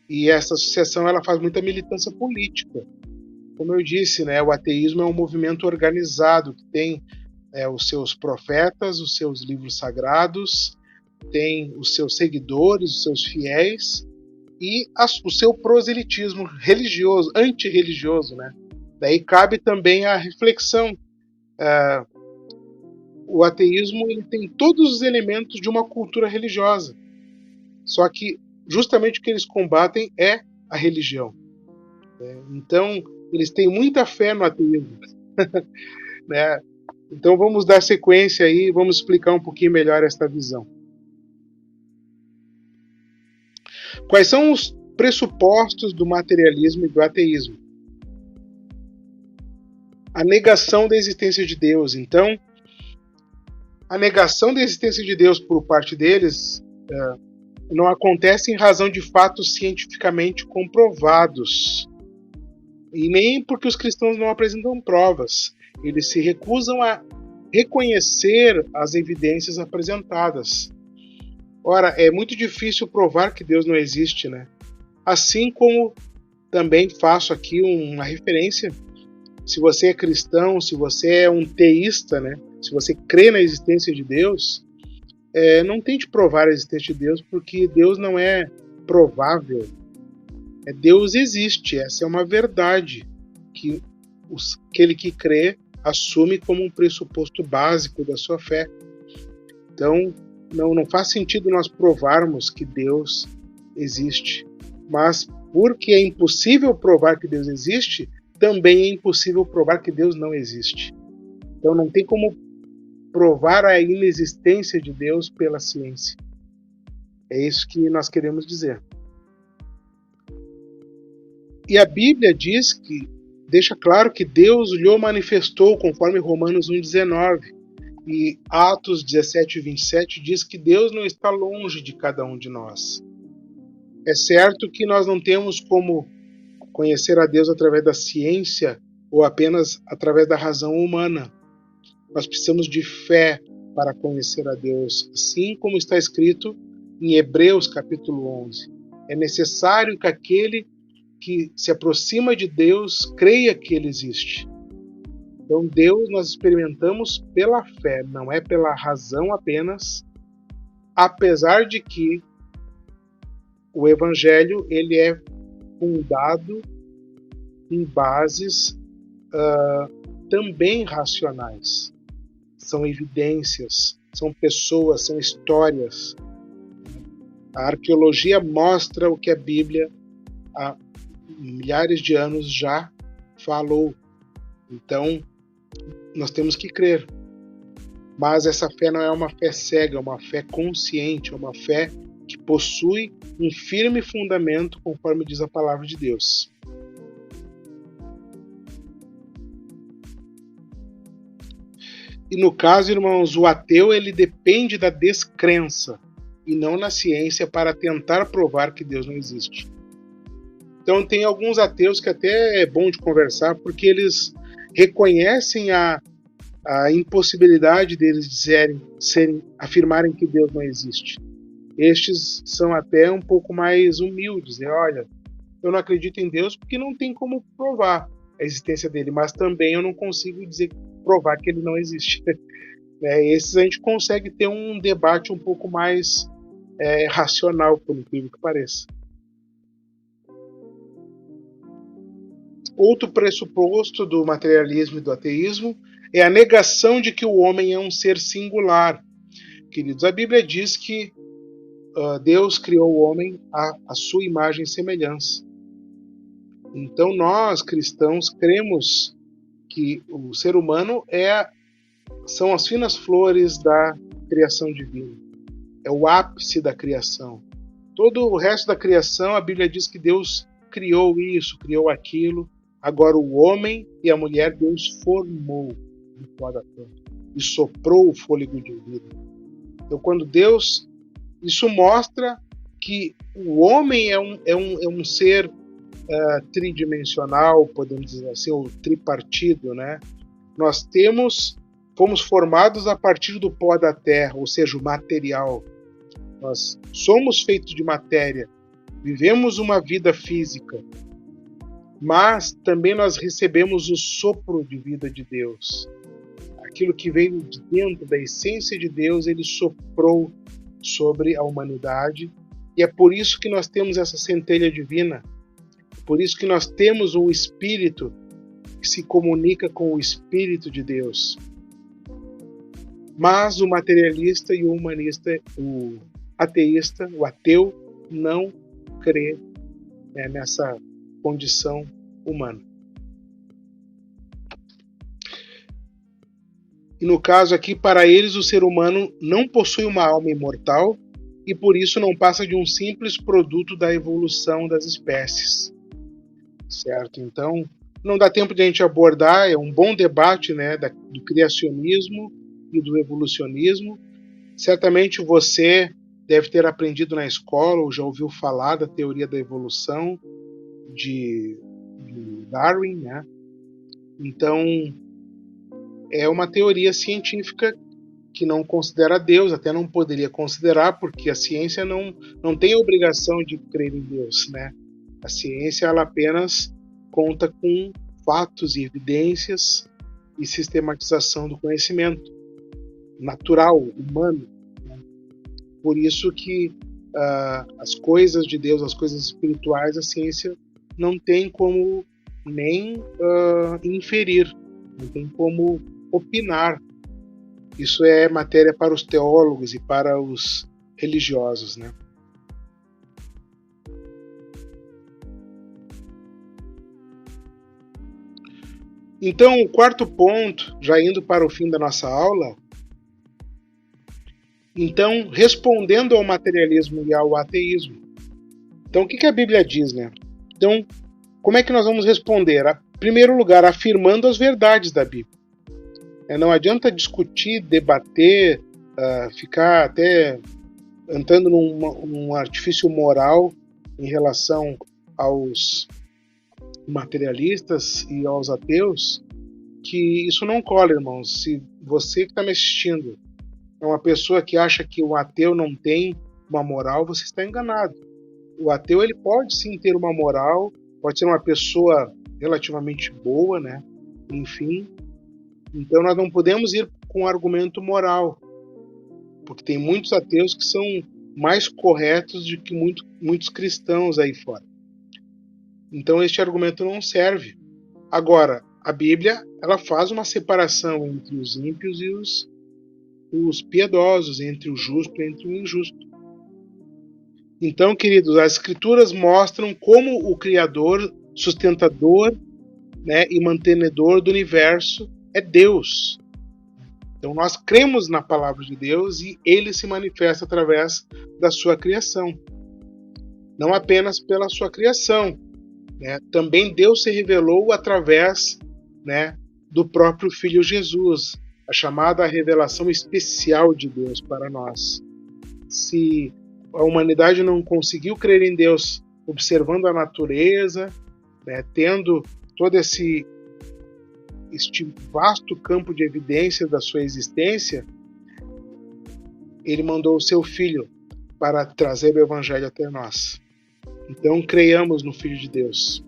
E essa associação ela faz muita militância política. Como eu disse, né, o ateísmo é um movimento organizado que tem os seus profetas, os seus livros sagrados, tem os seus seguidores, os seus fiéis e o seu proselitismo religioso, antirreligioso, né? Daí cabe também a reflexão. O ateísmo ele tem todos os elementos de uma cultura religiosa, só que justamente o que eles combatem é a religião. Então, eles têm muita fé no ateísmo. Né? Então, vamos dar sequência aí, vamos explicar um pouquinho melhor esta visão. Quais são os pressupostos do materialismo e do ateísmo? A negação da existência de Deus. Então, a negação da existência de Deus por parte deles não acontece em razão de fatos cientificamente comprovados. E nem porque os cristãos não apresentam provas. Eles se recusam a reconhecer as evidências apresentadas. Ora, é muito difícil provar que Deus não existe, né? Assim como também faço aqui uma referência. Se você é cristão, se você é um teísta, né? Se você crê na existência de Deus, não tente provar a existência de Deus, porque Deus não é provável. Deus existe, essa é uma verdade que aquele que crê assume como um pressuposto básico da sua fé. Então, não faz sentido nós provarmos que Deus existe. Mas, porque é impossível provar que Deus existe, também é impossível provar que Deus não existe. Então, não tem como provar a inexistência de Deus pela ciência. É isso que nós queremos dizer. E a Bíblia deixa claro que Deus lhe manifestou, conforme Romanos 1,19. E Atos 17:27 diz que Deus não está longe de cada um de nós. É certo que nós não temos como conhecer a Deus através da ciência ou apenas através da razão humana. Nós precisamos de fé para conhecer a Deus, assim como está escrito em Hebreus capítulo 11. É necessário que aquele que se aproxima de Deus creia que Ele existe. Então Deus nós experimentamos pela fé, não é pela razão apenas, apesar de que o Evangelho ele é fundado em bases também racionais. São evidências, são pessoas, são histórias. A arqueologia mostra o que a Bíblia há milhares de anos já falou. Então, nós temos que crer. Mas essa fé não é uma fé cega, é uma fé consciente, é uma fé que possui um firme fundamento, conforme diz a palavra de Deus. E no caso, irmãos, o ateu ele depende da descrença e não na ciência para tentar provar que Deus não existe. Então tem alguns ateus que até é bom de conversar porque eles reconhecem a impossibilidade deles afirmarem que Deus não existe. Estes são até um pouco mais humildes. Olha, eu não acredito em Deus porque não tem como provar a existência dele, mas também eu não consigo provar que ele não existe. Esses a gente consegue ter um debate um pouco mais racional, por incrível que pareça. Outro pressuposto do materialismo e do ateísmo é a negação de que o homem é um ser singular. Queridos, a Bíblia diz que Deus criou o homem à sua imagem e semelhança. Então nós, cristãos, cremos que o ser humano são as finas flores da criação divina. É o ápice da criação. Todo o resto da criação, a Bíblia diz que Deus criou isso, criou aquilo. Agora o homem e a mulher Deus formou de fora da terra e soprou o fôlego de vida. Então, quando Deus... Isso mostra que o homem é um ser tridimensional, podemos dizer assim, ou tripartido, né? Nós fomos formados a partir do pó da terra, ou seja, o material. Nós somos feitos de matéria, vivemos uma vida física, mas também nós recebemos o sopro de vida de Deus. Aquilo que veio de dentro da essência de Deus, ele soprou sobre a humanidade, e é por isso que nós temos essa centelha divina, por isso que nós temos um Espírito que se comunica com o Espírito de Deus. Mas o materialista e o humanista, o ateísta, o ateu, não crê, né, nessa condição humana. E no caso aqui, para eles, o ser humano não possui uma alma imortal e por isso não passa de um simples produto da evolução das espécies. Certo? Então, não dá tempo de a gente abordar, é um bom debate, né, do criacionismo e do evolucionismo. Certamente você deve ter aprendido na escola ou já ouviu falar da teoria da evolução de Darwin, né? Então, é uma teoria científica que não considera Deus, até não poderia considerar, porque a ciência não tem a obrigação de crer em Deus, né? A ciência, ela apenas conta com fatos e evidências e sistematização do conhecimento natural, humano, né? Por isso que as coisas de Deus, as coisas espirituais, a ciência não tem como nem inferir, não tem como opinar. Isso é matéria para os teólogos e para os religiosos, né? Então, o quarto ponto, já indo para o fim da nossa aula, então, respondendo ao materialismo e ao ateísmo. Então, o que a Bíblia diz, né? Então, como é que nós vamos responder? Em primeiro lugar, afirmando as verdades da Bíblia. Não adianta discutir, debater, ficar até entrando num artifício moral em relação aos materialistas e aos ateus, que isso não cola, irmãos. Se você que está me assistindo é uma pessoa que acha que o ateu não tem uma moral, você está enganado. O ateu, ele pode sim ter uma moral, pode ser uma pessoa relativamente boa, né? Enfim. Então nós não podemos ir com argumento moral, porque tem muitos ateus que são mais corretos do que muitos cristãos aí fora. Então este argumento não serve. Agora, a Bíblia, ela faz uma separação entre os ímpios e os piedosos, entre o justo e entre o injusto. Então, queridos, as Escrituras mostram como o Criador, sustentador, né, e mantenedor do universo é Deus. Então nós cremos na palavra de Deus e ele se manifesta através da sua criação. Não apenas pela sua criação, né? Também Deus se revelou através, né, do próprio Filho Jesus, a chamada revelação especial de Deus para nós. Se a humanidade não conseguiu crer em Deus observando a natureza, né, tendo todo este vasto campo de evidência da sua existência, ele mandou o seu Filho para trazer o Evangelho até nós. Então, creiamos no Filho de Deus.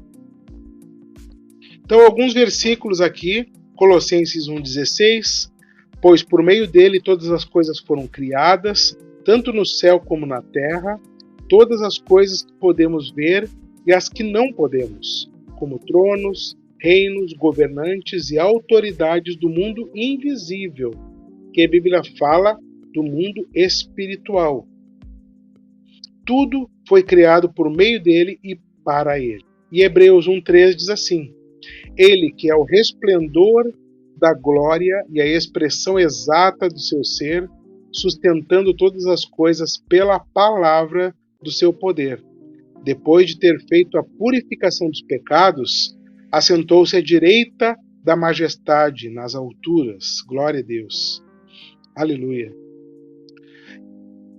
Então, alguns versículos aqui, Colossenses 1,16, pois por meio dele todas as coisas foram criadas, tanto no céu como na terra, todas as coisas que podemos ver e as que não podemos, como tronos, reinos, governantes e autoridades do mundo invisível, que a Bíblia fala do mundo espiritual. Tudo foi criado por meio dele e para ele. E Hebreus 1,3 diz assim: ele que é o resplendor da glória e a expressão exata do seu ser, sustentando todas as coisas pela palavra do seu poder. Depois de ter feito a purificação dos pecados, assentou-se à direita da majestade nas alturas. Glória a Deus. Aleluia.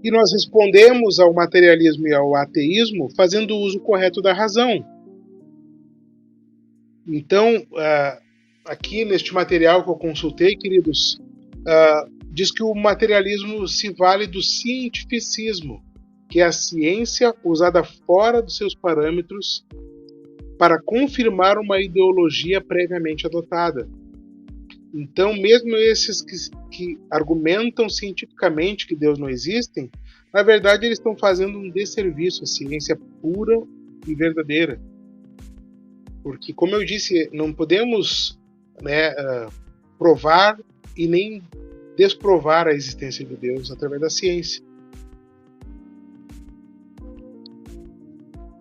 E nós respondemos ao materialismo e ao ateísmo fazendo uso correto da razão. Então, aqui neste material que eu consultei, queridos, diz que o materialismo se vale do cientificismo, que é a ciência usada fora dos seus parâmetros para confirmar uma ideologia previamente adotada. Então, mesmo esses que argumentam cientificamente que Deus não existe, na verdade eles estão fazendo um desserviço à ciência pura e verdadeira. Porque, como eu disse, não podemos provar e nem desprovar a existência de Deus através da ciência.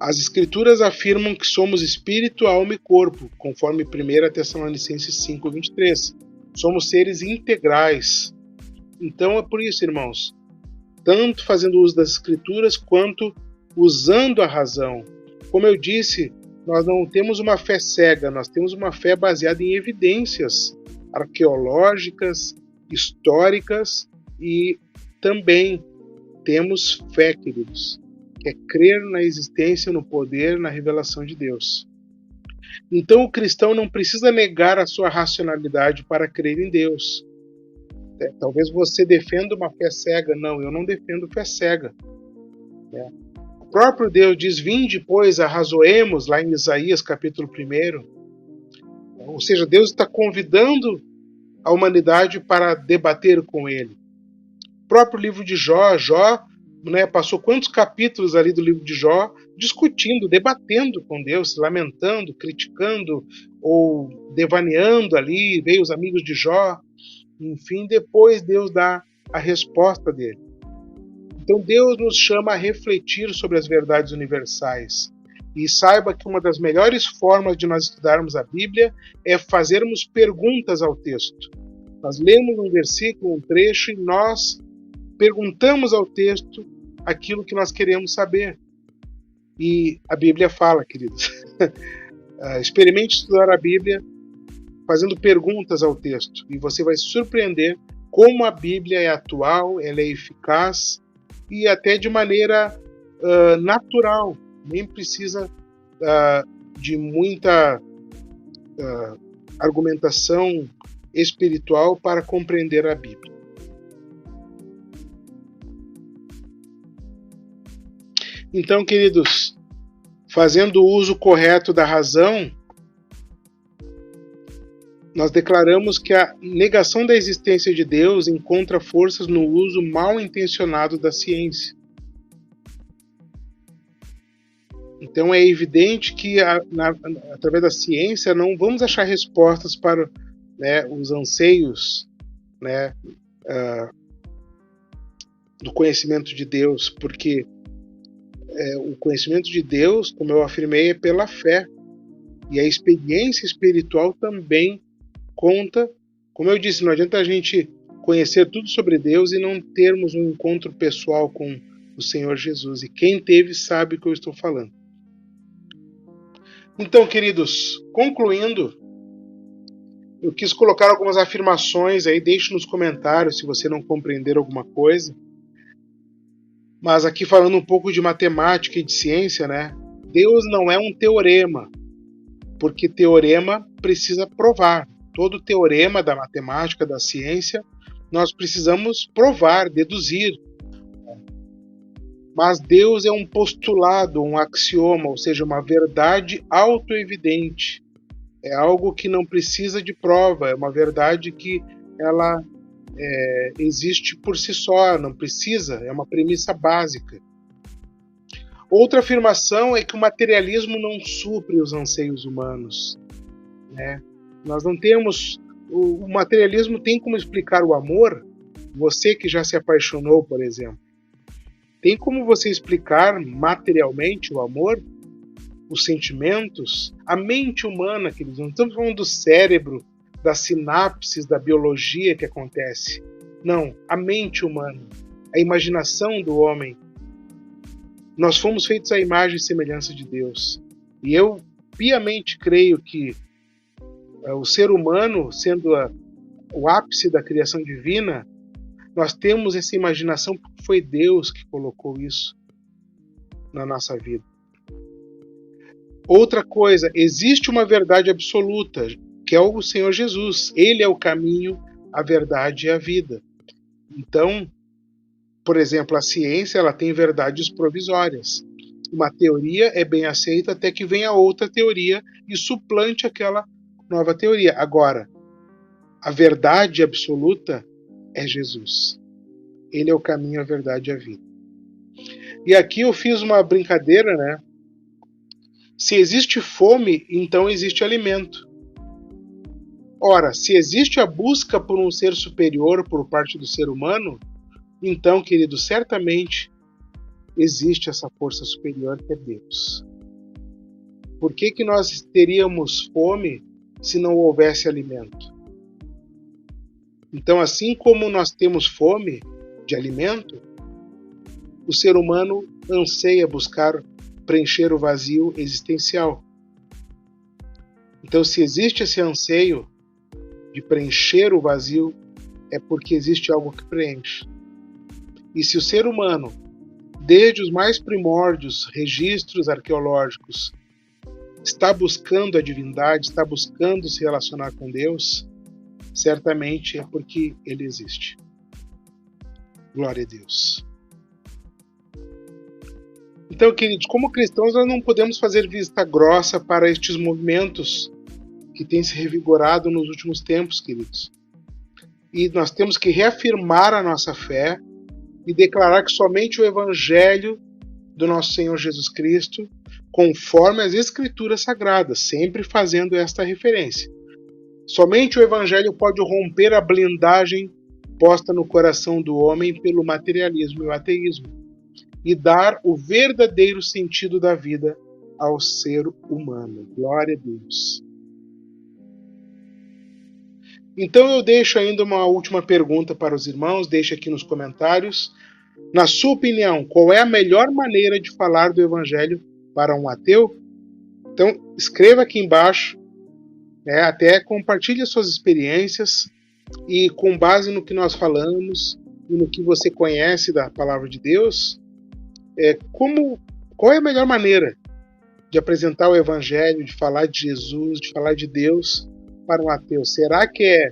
As Escrituras afirmam que somos espírito, alma e corpo, conforme 1 Tessalonicenses 5:23. Somos seres integrais. Então é por isso, irmãos, tanto fazendo uso das Escrituras quanto usando a razão. Como eu disse, nós não temos uma fé cega, nós temos uma fé baseada em evidências arqueológicas, históricas e também temos fé, queridos, que é crer na existência, no poder, na revelação de Deus. Então o cristão não precisa negar a sua racionalidade para crer em Deus. Talvez você defenda uma fé cega. Não, eu não defendo fé cega. O próprio Deus diz: vinde, pois, arrazoemos, lá em Isaías capítulo 1. Ou seja, Deus está convidando a humanidade para debater com ele. O próprio livro de Jó, passou quantos capítulos ali do livro de Jó discutindo, debatendo com Deus, se lamentando, criticando ou devaneando ali, veio os amigos de Jó, enfim, depois Deus dá a resposta dele. Então Deus nos chama a refletir sobre as verdades universais. E saiba que uma das melhores formas de nós estudarmos a Bíblia é fazermos perguntas ao texto. Nós lemos um versículo, um trecho, e nós perguntamos ao texto aquilo que nós queremos saber. E a Bíblia fala, queridos. Experimente estudar a Bíblia fazendo perguntas ao texto. E você vai se surpreender como a Bíblia é atual, ela é eficaz e até de maneira natural. Nem precisa de muita argumentação espiritual para compreender a Bíblia. Então, queridos, fazendo o uso correto da razão, nós declaramos que a negação da existência de Deus encontra forças no uso mal intencionado da ciência. Então é evidente que através da ciência não vamos achar respostas para os anseios do conhecimento de Deus, porque o conhecimento de Deus, como eu afirmei, é pela fé. E a experiência espiritual também conta. Como eu disse, não adianta a gente conhecer tudo sobre Deus e não termos um encontro pessoal com o Senhor Jesus. E quem teve sabe o que eu estou falando. Então, queridos, concluindo, eu quis colocar algumas afirmações aí, deixe nos comentários se você não compreender alguma coisa. Mas aqui falando um pouco de matemática e de ciência, Deus não é um teorema, porque teorema precisa provar. Todo teorema da matemática, da ciência, nós precisamos provar, deduzir. Mas Deus é um postulado, um axioma, ou seja, uma verdade autoevidente. É algo que não precisa de prova, é uma verdade que ela existe por si só, não precisa, é uma premissa básica. Outra afirmação é que o materialismo não supre os anseios humanos. Nós não temos... O materialismo tem como explicar o amor? Você que já se apaixonou, por exemplo. Tem como você explicar materialmente o amor? Os sentimentos? A mente humana, queridos. Não estamos falando do cérebro, das sinapses, da biologia que acontece. Não, a mente humana, a imaginação do homem. Nós fomos feitos à imagem e semelhança de Deus. E eu piamente creio que o ser humano, sendo o ápice da criação divina, Nós temos essa imaginação porque foi Deus que colocou isso na nossa vida. Outra coisa, existe uma verdade absoluta, que é o Senhor Jesus. Ele é o caminho, a verdade e a vida. Então, por exemplo, a ciência ela tem verdades provisórias. Uma teoria é bem aceita até que venha outra teoria e suplante aquela nova teoria. Agora, a verdade absoluta é Jesus. Ele é o caminho, a verdade e a vida. E aqui eu fiz uma brincadeira, né? Se existe fome, então existe alimento. Ora, se existe a busca por um ser superior por parte do ser humano, então, querido, certamente existe essa força superior que é Deus. Por que que nós teríamos fome se não houvesse alimento? Então, assim como nós temos fome de alimento, o ser humano anseia buscar preencher o vazio existencial. Então, se existe esse anseio de preencher o vazio, é porque existe algo que preenche. E se o ser humano, desde os mais primórdios registros arqueológicos, está buscando a divindade, está buscando se relacionar com Deus, certamente é porque ele existe. Glória a Deus. Então, queridos, como cristãos, nós não podemos fazer vista grossa para estes movimentos que têm se revigorado nos últimos tempos, queridos. E nós temos que reafirmar a nossa fé e declarar que somente o Evangelho do nosso Senhor Jesus Cristo, conforme as Escrituras Sagradas, sempre fazendo esta referência. Somente o Evangelho pode romper a blindagem posta no coração do homem pelo materialismo e o ateísmo e dar o verdadeiro sentido da vida ao ser humano. Glória a Deus. Então eu deixo ainda uma última pergunta para os irmãos, deixe aqui nos comentários. Na sua opinião, qual é a melhor maneira de falar do Evangelho para um ateu? Então escreva aqui embaixo, até compartilhe suas experiências e com base no que nós falamos e no que você conhece da Palavra de Deus, qual é a melhor maneira de apresentar o Evangelho, de falar de Jesus, de falar de Deus para um ateu? Será que é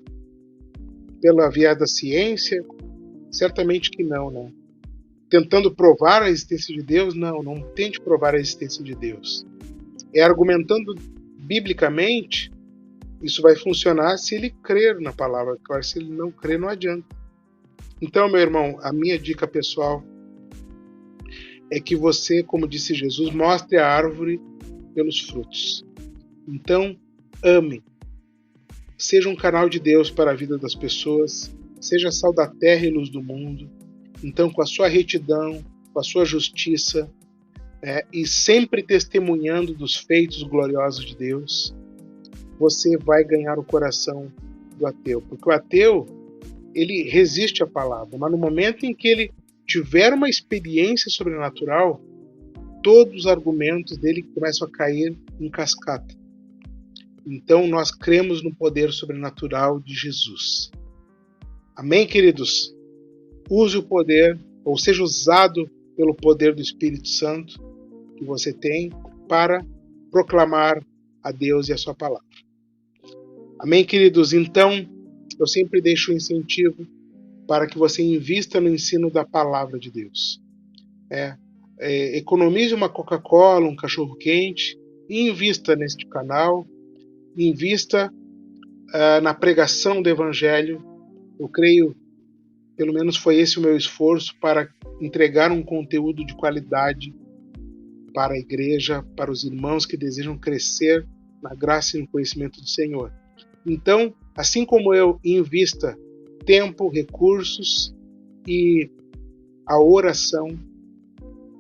pela via da ciência? Certamente que não, né? Tentando provar a existência de Deus? Não tente provar a existência de Deus. É argumentando biblicamente. Isso vai funcionar se ele crer na palavra. Claro, se ele não crer, não adianta. Então, meu irmão, a minha dica pessoal é que você, como disse Jesus, mostre a árvore pelos frutos. Então, ame. Seja um canal de Deus para a vida das pessoas. Seja sal da terra e luz do mundo. Então, com a sua retidão, com a sua justiça, e sempre testemunhando dos feitos gloriosos de Deus, você vai ganhar o coração do ateu. Porque o ateu, ele resiste à palavra, mas no momento em que ele tiver uma experiência sobrenatural, todos os argumentos dele começam a cair em cascata. Então nós cremos no poder sobrenatural de Jesus. Amém, queridos? Use o poder, ou seja usado pelo poder do Espírito Santo que você tem para proclamar a Deus e a sua palavra. Amém, queridos? Então, eu sempre deixo um incentivo para que você invista no ensino da palavra de Deus. Economize uma Coca-Cola, um cachorro-quente e invista neste canal, invista na pregação do Evangelho. Eu creio, pelo menos foi esse o meu esforço, para entregar um conteúdo de qualidade para a igreja, para os irmãos que desejam crescer na graça e no conhecimento do Senhor. Então, assim como eu, invista tempo, recursos e a oração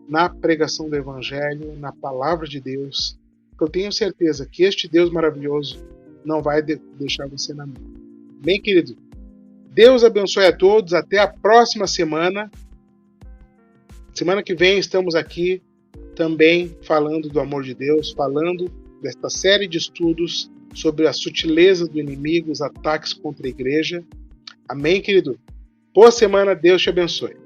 na pregação do Evangelho, na palavra de Deus, eu tenho certeza que este Deus maravilhoso não vai deixar você na mão. Bem, querido, Deus abençoe a todos. Até a próxima semana. Semana que vem estamos aqui também falando do amor de Deus, falando desta série de estudos sobre a sutileza do inimigo, os ataques contra a igreja. Amém, querido? Boa semana, Deus te abençoe.